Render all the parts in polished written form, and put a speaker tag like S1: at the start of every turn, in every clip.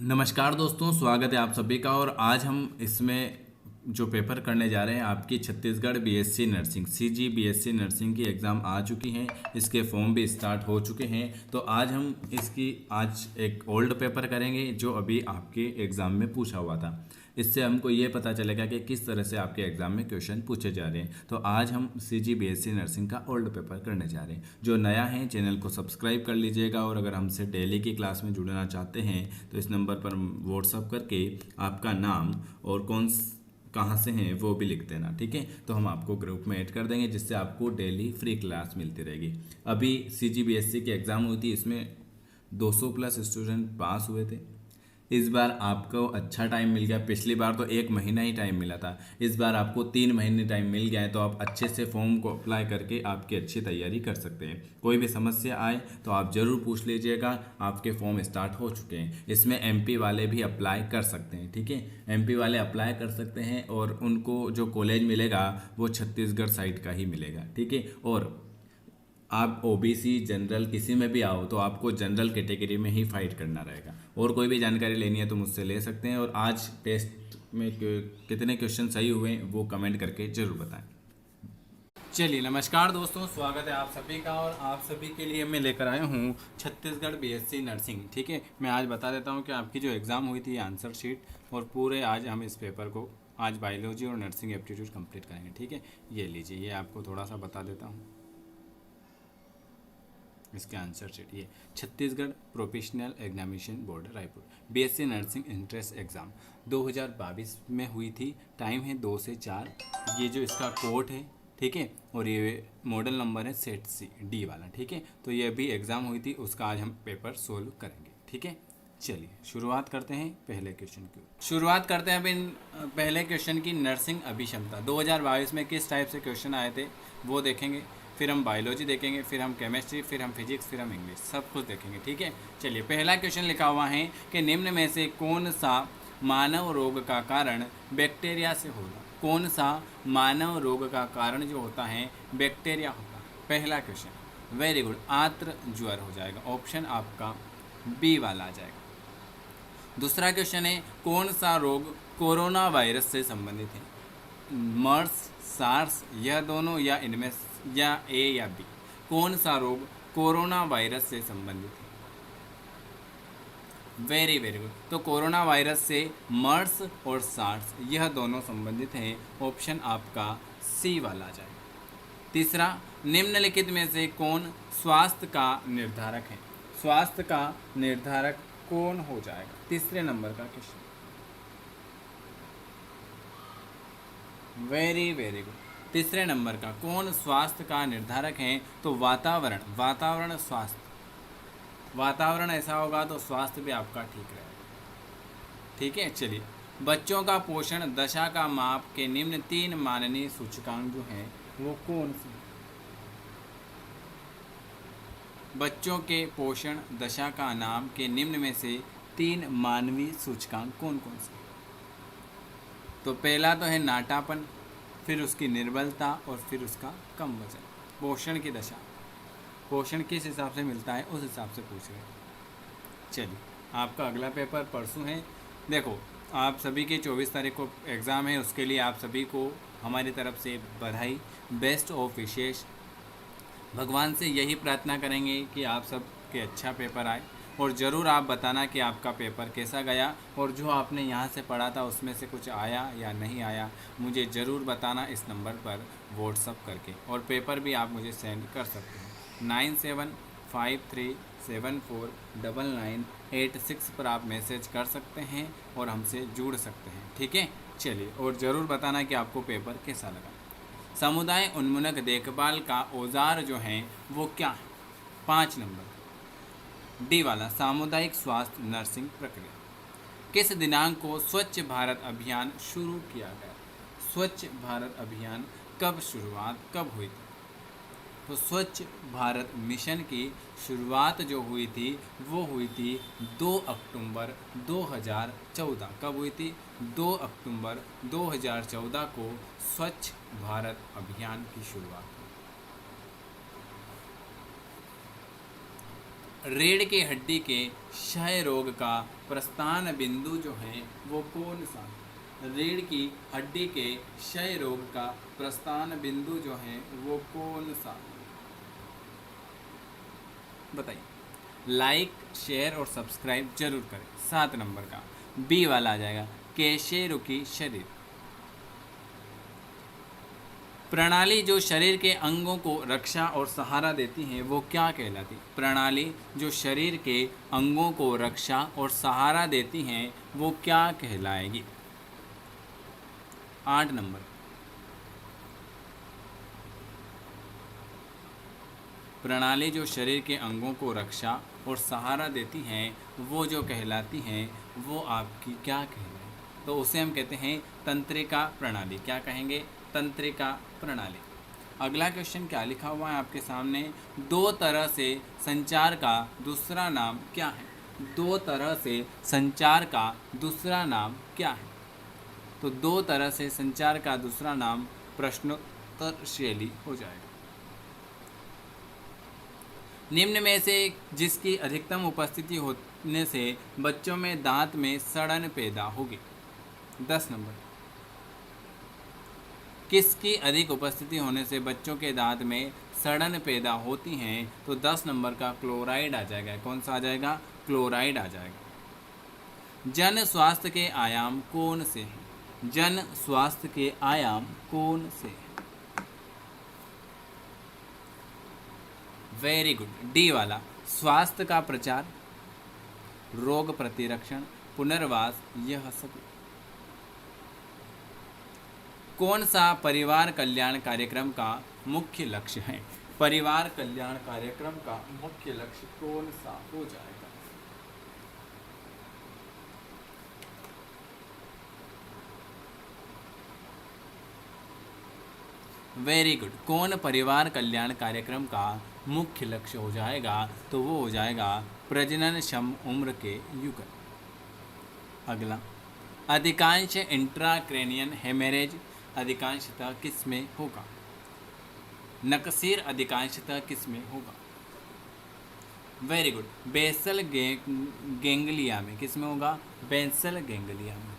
S1: नमस्कार दोस्तों, स्वागत है आप सभी का। और आज हम इसमें जो पेपर करने जा रहे हैं, आपकी Chhattisgarh BSc nursing CG BSc nursing की एग्ज़ाम आ चुकी हैं। इसके फॉर्म भी स्टार्ट हो चुके हैं। तो आज हम आज एक ओल्ड पेपर करेंगे जो अभी आपके एग्ज़ाम में पूछा हुआ था। इससे हमको ये पता चलेगा कि किस तरह से आपके एग्ज़ाम में क्वेश्चन पूछे जा रहे हैं। तो आज हम सीजी बीएससी नर्सिंग का ओल्ड पेपर करने जा रहे हैं। जो नया है चैनल को सब्सक्राइब कर लीजिएगा, और अगर हमसे डेली की क्लास में जुड़ना चाहते हैं तो इस नंबर पर व्हाट्सअप करके आपका नाम और कहाँ से हैं वो भी लिख देना, ठीक है। तो हम आपको ग्रुप में ऐड कर देंगे, जिससे आपको डेली फ्री क्लास मिलती रहेगी। अभी सीजीबीएसई की एग्ज़ाम हुई थी, इसमें 200 प्लस स्टूडेंट पास हुए थे। इस बार आपको अच्छा टाइम मिल गया। पिछली बार तो 1 महीना ही टाइम मिला था, इस बार आपको 3 महीने टाइम मिल गया है। तो आप अच्छे से फॉर्म को अप्लाई करके आपकी अच्छी तैयारी कर सकते हैं। कोई भी समस्या आए तो आप ज़रूर पूछ लीजिएगा। आपके फॉर्म स्टार्ट हो चुके हैं। इसमें एमपी वाले भी अप्लाई कर सकते हैं, ठीक है। एमपी वाले अप्लाई कर सकते हैं, और उनको जो कॉलेज मिलेगा वो छत्तीसगढ़ साइड का ही मिलेगा, ठीक है। और आप ओबीसी जनरल किसी में भी आओ तो आपको जनरल कैटेगरी में ही फाइट करना रहेगा। और कोई भी जानकारी लेनी है तो मुझसे ले सकते हैं। और आज टेस्ट में कितने क्वेश्चन सही हुए वो कमेंट करके ज़रूर बताएं। चलिए, नमस्कार दोस्तों, स्वागत है आप सभी का। और आप सभी के लिए मैं लेकर आया हूँ छत्तीसगढ़ बीएससी नर्सिंग, ठीक है। मैं आज बता देता हूँ कि आपकी जो एग्ज़ाम हुई थी आंसर शीट और पूरे आज हम इस पेपर को आज बायोलॉजी और नर्सिंग एप्टीट्यूड कंप्लीट करेंगे, ठीक है। ये लीजिए, ये आपको थोड़ा सा बता देता हूँ। इसके आंसर शीट ये Chhattisgarh professional examination board Raipur BSc nursing entrance exam 2022 में हुई थी। टाइम है 2 से 4। ये जो इसका कोड है, ठीक है। और ये मॉडल नंबर है सेट सी डी वाला, ठीक है। तो ये भी एग्ज़ाम हुई थी, उसका आज हम पेपर सोल्व करेंगे, ठीक है। चलिए शुरुआत करते हैं पहले क्वेश्चन की। शुरुआत करते हैं अब पहले क्वेश्चन की। नर्सिंग अभिक्षमता 2022 में किस टाइप से क्वेश्चन आए थे वो देखेंगे। फिर हम बायोलॉजी देखेंगे, फिर हम केमिस्ट्री, फिर हम फिजिक्स, फिर हम इंग्लिश, सब कुछ देखेंगे, ठीक है। चलिए, पहला क्वेश्चन लिखा हुआ है कि निम्न में से कौन सा मानव रोग का कारण बैक्टीरिया से होगा। कौन सा मानव रोग का कारण जो होता है बैक्टीरिया होगा। पहला क्वेश्चन, वेरी गुड, आर्द्र ज्वर हो जाएगा। ऑप्शन आपका बी वाला आ जाएगा। दूसरा क्वेश्चन है, कौन सा रोग कोरोना वायरस से संबंधित है। मर्स, सार्स, यह दोनों, या इनमें या ए या बी। कौन सा रोग कोरोना वायरस से संबंधित है। Very very good. तो कोरोना वायरस से मर्स और सार्स यह दोनों संबंधित हैं। ऑप्शन आपका सी वाला आ जाएगा। तीसरा, निम्नलिखित में से कौन स्वास्थ्य का निर्धारक है। स्वास्थ्य का निर्धारक कौन हो जाएगा। तीसरे नंबर का क्वेश्चन। Very very good. तीसरे नंबर का कौन स्वास्थ्य का निर्धारक है। तो वातावरण, वातावरण स्वास्थ्य। वातावरण ऐसा होगा तो स्वास्थ्य भी आपका ठीक रहेगा, ठीक है। चलिए, बच्चों का पोषण दशा का माप के निम्न 3 माननीय सूचकांक जो हैं वो कौन से। बच्चों के पोषण दशा का नाम के निम्न में से 3 मानवीय सूचकांक कौन कौन से। तो पहला तो है नाटापन, फिर उसकी निर्बलता, और फिर उसका कम वजन। पोषण की दशा, पोषण किस हिसाब से मिलता है उस हिसाब से पूछ रहे हैं। चलिए, आपका अगला पेपर परसों है। देखो, आप सभी के 24 तारीख को एग्ज़ाम है, उसके लिए आप सभी को हमारी तरफ से बधाई, बेस्ट ऑफ विशेष। भगवान से यही प्रार्थना करेंगे कि आप सब के अच्छा पेपर आए। और ज़रूर आप बताना कि आपका पेपर कैसा गया, और जो आपने यहाँ से पढ़ा था उसमें से कुछ आया या नहीं आया मुझे ज़रूर बताना इस नंबर पर व्हाट्सअप करके। और पेपर भी आप मुझे सेंड कर सकते हैं 9753749986 पर आप मैसेज कर सकते हैं और हमसे जुड़ सकते हैं, ठीक है। चलिए, और ज़रूर बताना कि आपको पेपर कैसा लगा। समुदाय उन्मुख देखभाल का औजार जो हैं वो क्या है। 5 नंबर डी वाला, सामुदायिक स्वास्थ्य नर्सिंग प्रक्रिया। किस दिनांक को स्वच्छ भारत अभियान शुरू किया गया। स्वच्छ भारत अभियान कब शुरुआत कब हुई थी। तो स्वच्छ भारत मिशन की शुरुआत जो हुई थी वो हुई थी 2 अक्टूबर 2014। कब हुई थी। 2 अक्टूबर 2014 को स्वच्छ भारत अभियान की शुरुआत हुई। रीढ़ की हड्डी के क्षय रोग का प्रस्थान बिंदु जो है वो कौन सा है? रीढ़ की हड्डी के क्षय रोग का प्रस्थान बिंदु जो है वो कौन सा है? बताइए। लाइक, शेयर और सब्सक्राइब जरूर करें। 7 नंबर का बी वाला आ जाएगा, केशेरुकी शरीर। प्रणाली जो शरीर के अंगों को रक्षा और सहारा देती है वो क्या कहलाती? प्रणाली जो शरीर के अंगों को रक्षा और सहारा देती हैं वो क्या कहलाएगी? 8 नंबर, प्रणाली जो शरीर के अंगों को रक्षा और सहारा देती हैं वो जो कहलाती हैं वो आपकी क्या कहलाएगी? तो उसे हम कहते हैं तंत्रिका प्रणाली। क्या कहेंगे? तंत्रिका प्रणाली। अगला क्वेश्चन क्या लिखा हुआ है आपके सामने? 2 तरह से संचार का दूसरा नाम क्या है? 2 तरह से संचार का दूसरा नाम क्या है? तो 2 तरह से संचार का दूसरा नाम प्रश्नोत्तर शैली हो जाएगा। निम्न में से जिसकी अधिकतम उपस्थिति होने से बच्चों में दांत में सड़न पैदा होगी? 10 नंबर, किसकी अधिक उपस्थिति होने से बच्चों के दांत में सड़न पैदा होती हैं? तो 10 नंबर का क्लोराइड आ जाएगा। कौन सा आ जाएगा? क्लोराइड आ जाएगा। जन स्वास्थ्य के आयाम कौन से हैं? जन स्वास्थ्य के आयाम कौन से हैं? वेरी गुड, डी वाला, स्वास्थ्य का प्रचार, रोग प्रतिरक्षण, पुनर्वास, यह सभी। कौन सा परिवार कल्याण कार्यक्रम का मुख्य लक्ष्य है? परिवार कल्याण कार्यक्रम का मुख्य लक्ष्य कौन सा हो जाएगा? वेरी गुड, कौन परिवार कल्याण कार्यक्रम का मुख्य लक्ष्य हो जाएगा? तो वो हो जाएगा प्रजननक्षम उम्र के युगल। अगला, अधिकांश इंट्राक्रैनियन हेमरेज अधिकांशतः किस में होगा? नकसीर अधिकांशतः किस में होगा? वेरी गुड, बेसल गैंग्लिया में। किस में होगा? बेसल गैंग्लिया में।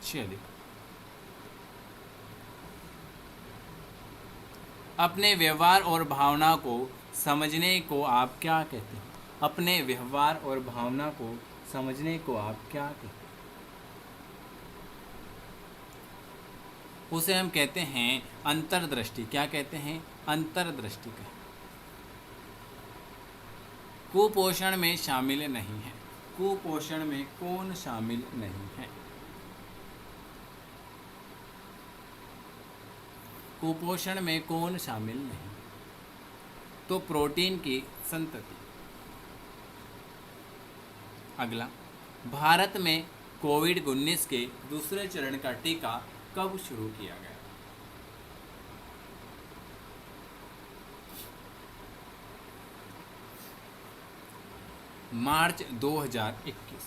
S1: चलिए, अपने व्यवहार और भावना को समझने को आप क्या कहते हैं? अपने व्यवहार और भावना को समझने को आप क्या कहते हैं? उसे हम कहते हैं अंतर्दृष्टि। क्या कहते हैं? अंतर्दृष्टि का। कुपोषण में शामिल नहीं है। कुपोषण में कौन शामिल नहीं है? कुपोषण में कौन शामिल नहीं? तो प्रोटीन की संतति। अगला, भारत में कोविड-19 के दूसरे चरण का टीका कब शुरू किया गया? मार्च 2021।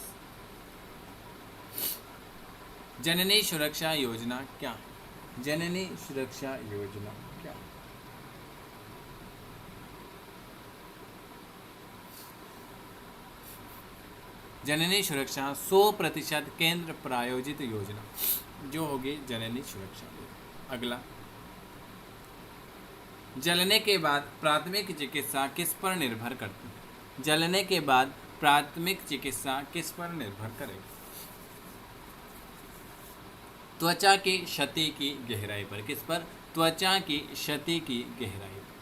S1: जननी सुरक्षा योजना क्या है? जननी सुरक्षा योजना क्या है? जननी सुरक्षा 100% केंद्र प्रायोजित योजना जो होगी जननी सुरक्षा योजना। अगला, जलने के बाद प्राथमिक चिकित्सा किस पर निर्भर करती है? जलने के बाद प्राथमिक चिकित्सा किस पर निर्भर करेगी? त्वचा की क्षति की गहराई पर। किस पर? त्वचा की क्षति की गहराई पर।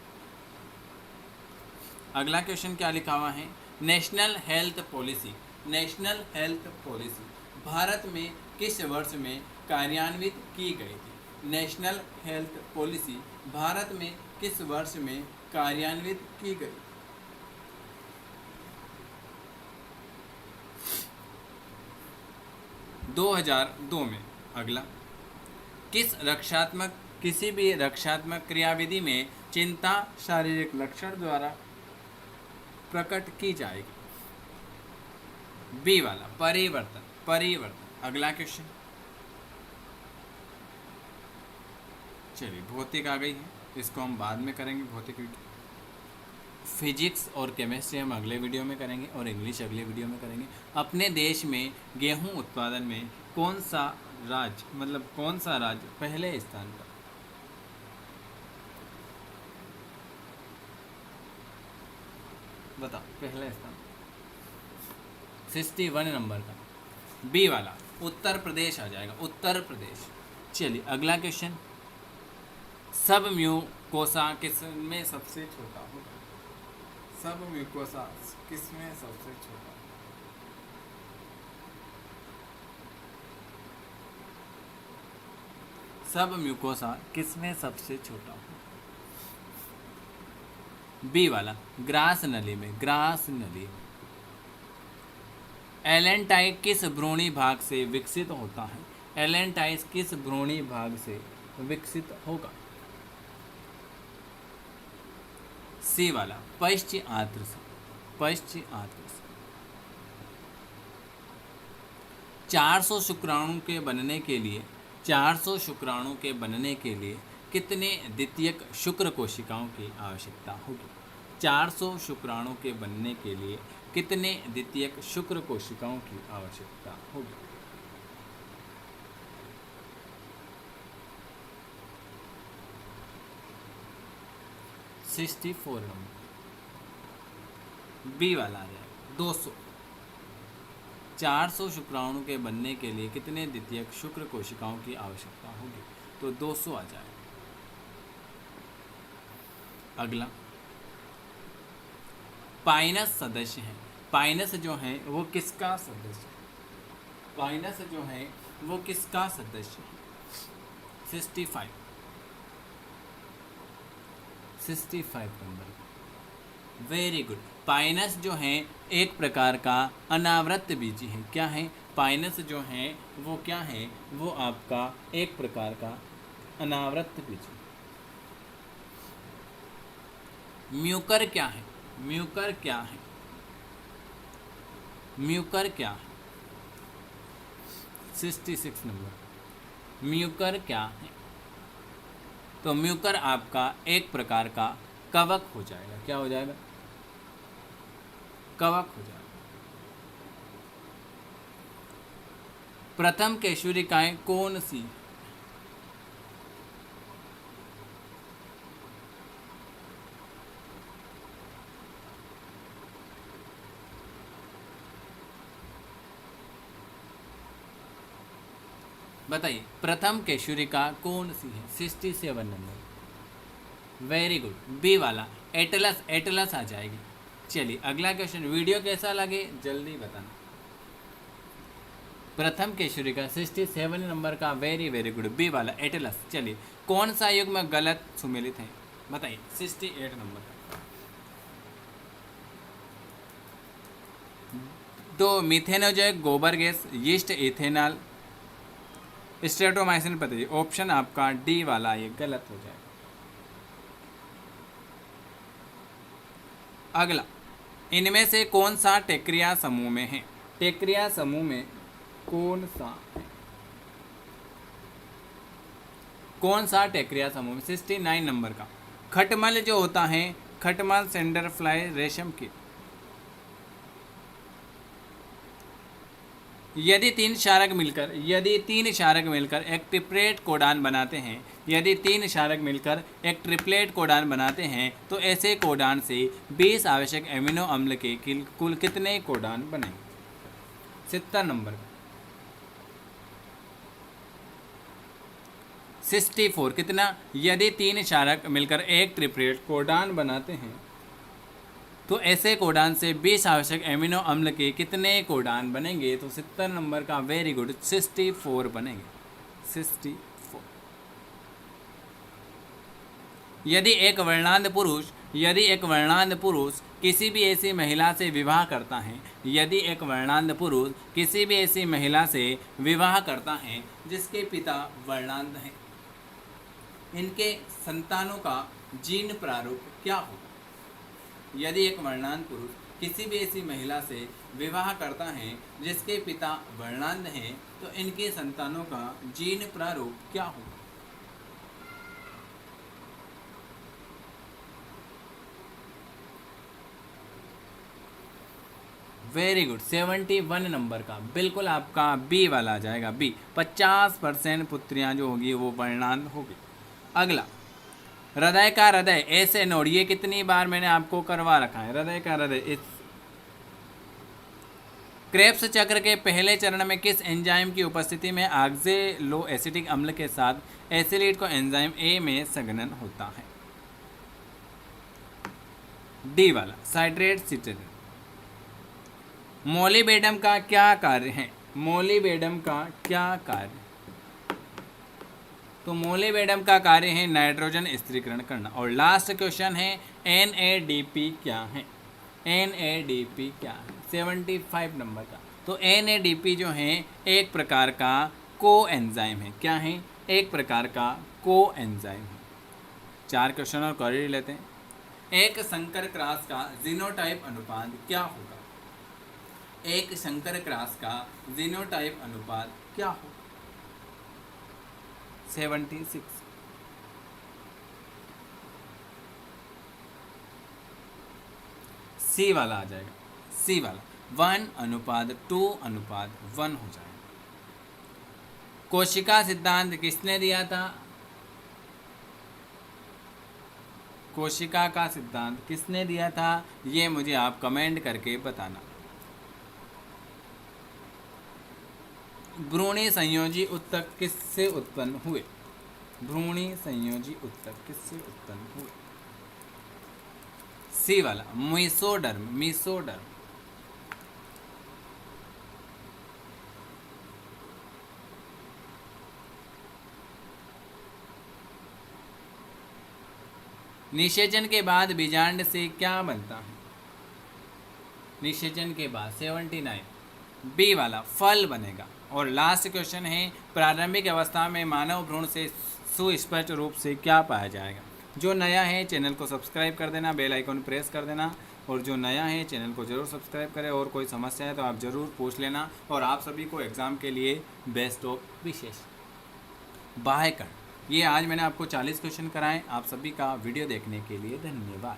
S1: अगला क्वेश्चन क्या लिखा हुआ है? National health policy. National health policy Bharat में किस वर्ष में कार्यान्वित की गई थी? नेशनल हेल्थ पॉलिसी भारत में किस वर्ष में कार्यान्वित की गई? – 2002 में। अगला, किसी भी रक्षात्मक क्रियाविधि में चिंता शारीरिक लक्षण द्वारा प्रकट की जाएगी? बी वाला, परिवर्तन। परिवर्तन। अगला क्वेश्चन, चलिए भौतिक आ गई है, इसको हम बाद में करेंगे भौतिक विज्ञान। फिजिक्स और केमिस्ट्री हम अगले वीडियो में करेंगे और इंग्लिश अगले वीडियो में करेंगे। अपने देश में गेहूं उत्पादन में कौन सा राज्य पहले स्थान पर? बताओ पहले स्थान। 61 नंबर का बी वाला उत्तर प्रदेश आ जाएगा, उत्तर प्रदेश। चलिए अगला क्वेश्चन, सब म्यूकोसा किसमें सबसे छोटा होगा? सब म्यूकोसा किसमें सबसे छोटा? सब म्यूकोसा किसमें सबसे छोटा होगा? बी वाला ग्रास नली में, ग्रास नली में। एलेंटाइट किस भ्रूणी भाग से विकसित होता है? एलेंटाइट किस भ्रूणी भाग से विकसित होगा? सी वाला पश्चात्र से, पश्चात्र से। 400 शुक्राणु के बनने के लिए, 400 शुक्राणु के बनने के लिए कितने द्वितीयक शुक्र कोशिकाओं की आवश्यकता होगी? 400 शुक्राणु के बनने के लिए कितने द्वितीयक शुक्र कोशिकाओं की आवश्यकता होगी? $64 नंबर बी वाला आ जाएगा 200। 400 शुक्राणु के बनने के लिए कितने द्वितीयक शुक्र कोशिकाओं की आवश्यकता होगी? तो 200 आ जाएगा। अगला, पाइनस सदस्य है। पाइनस जो है वो किसका सदस्य है? पाइनस जो है वो किसका सदस्य है? 65 नंबर। Very good. पाइनस जो है एक प्रकार का अनावृत बीजी है। क्या है? पाइनस जो है वो क्या है? वो आपका एक प्रकार का अनावृत बीजी। म्यूकर क्या है? म्यूकर क्या है? म्यूकर क्या है? 66 नंबर। म्यूकर क्या है? तो म्यूकर आपका एक प्रकार का कवक हो जाएगा। क्या हो जाएगा? कवक हो जाएगा। प्रथम केशुरिकाएं कौन सी? बताइए, प्रथम केशुरिका कौन सी है? 67 नंबर। Very good. बी वाला एटलस, एटलस आ जाएगी। चलिए अगला क्वेश्चन। वीडियो कैसा लगे जल्दी बताना। प्रथम केशुरिका 67 नंबर का। Very very good. बी वाला एटलस। चलिए कौन सा युग्म गलत सुमेलित है? बताइए। 68 नंबर। तो मिथेनोजोइक गोबर गैस, यीस्ट, इथेनॉल, स्ट्रेप्टोमाइसिन। बताइए। ऑप्शन आपका डी वाला ये गलत हो जाएगा। अगला, इनमें से कौन सा टेक्रिया समूह में है? टेक्रिया समूह में कौन सा है? कौन सा टेक्रिया समूह में? 69 नंबर का। खटमल जो होता है, खटमल सेंडरफ्लाई रेशम की। यदि तीन क्षारक मिलकर एक ट्रिपलेट कोडान बनाते हैं, यदि तीन क्षारक मिलकर एक ट्रिपलेट कोडान बनाते हैं तो ऐसे कोडान से 20 आवश्यक एमिनो अम्ल के कुल कितने कोडान बनेंगे? 70 नंबर। 64 कितना? यदि तीन क्षारक मिलकर एक ट्रिपलेट कोडान बनाते हैं तो ऐसे कोडान से 20 आवश्यक एमिनो अम्ल के कितने कोडान बनेंगे? तो 70 नंबर का। Very good. 64 बनेंगे। 64। यदि एक वर्णांध पुरुष किसी भी ऐसी महिला से विवाह करता है, यदि एक वर्णांध पुरुष किसी भी ऐसी महिला से विवाह करता है जिसके पिता वर्णांध हैं, इनके संतानों का जीन प्रारूप क्या होगा? यदि एक वर्णांध पुरुष किसी भी ऐसी महिला से विवाह करता है जिसके पिता वर्णांध हैं तो इनके संतानों का जीन प्रारूप क्या होगा? वेरी गुड, 71 नंबर का बिल्कुल आपका बी वाला आ जाएगा, बी। 50% पुत्रियां जो होगी वो वर्णांध होगी। अगला, हृदय का हृदय, ऐसे नोड, ये कितनी बार मैंने आपको करवा रखा है। हृदय का हृदय, इस क्रेब्स चक्र के पहले चरण में किस एंजाइम की उपस्थिति में ऑक्जेलो एसिटिक अम्ल के साथ एसिलेट को एंजाइम ए में संघनन होता है? डी वाला, साइट्रेट सिट्रेट। मोलिबेडम का क्या कार्य है? मोलिबेडम का क्या कार्य? तो मोलिबेडम का कार्य है नाइट्रोजन स्थिरीकरण करना। और लास्ट क्वेश्चन है NADP क्या है? NADP क्या है? 75 नंबर का। तो NADP जो है एक प्रकार का को एंजाइम है। क्या है? एक प्रकार का को एंजाइम है। 4 क्वेश्चन और कर ही लेते हैं। एक संकर क्रॉस का जीनोटाइप अनुपात क्या होगा? एक संकर क्रॉस का जीनोटाइप अनुपात क्या होगा? 76। सी वाला आ जाएगा, सी वाला 1:2:1 हो जाएगा। कोशिका सिद्धांत किसने दिया था? कोशिका का सिद्धांत किसने दिया था? ये मुझे आप कमेंट करके बताना। भ्रूणी संयोजी ऊतक किससे उत्पन्न हुए? भ्रूणी संयोजी ऊतक किससे उत्पन्न हुए? सी वाला, मीसोडर्म, मीसोडर्म। निषेचन के बाद बीजांड से क्या बनता है? निषेचन के बाद 79, बी वाला, फल बनेगा। और लास्ट क्वेश्चन है, प्रारंभिक अवस्था में मानव भ्रूण से सुस्पष्ट रूप से क्या पाया जाएगा? जो नया है चैनल को सब्सक्राइब कर देना, बेल आइकन प्रेस कर देना। और जो नया है चैनल को ज़रूर सब्सक्राइब करें। और कोई समस्या है तो आप ज़रूर पूछ लेना। और आप सभी को एग्ज़ाम के लिए बेस्ट ऑफ विशेष। बाय कर। ये आज मैंने आपको 40 क्वेश्चन कराएं। आप सभी का वीडियो देखने के लिए धन्यवाद।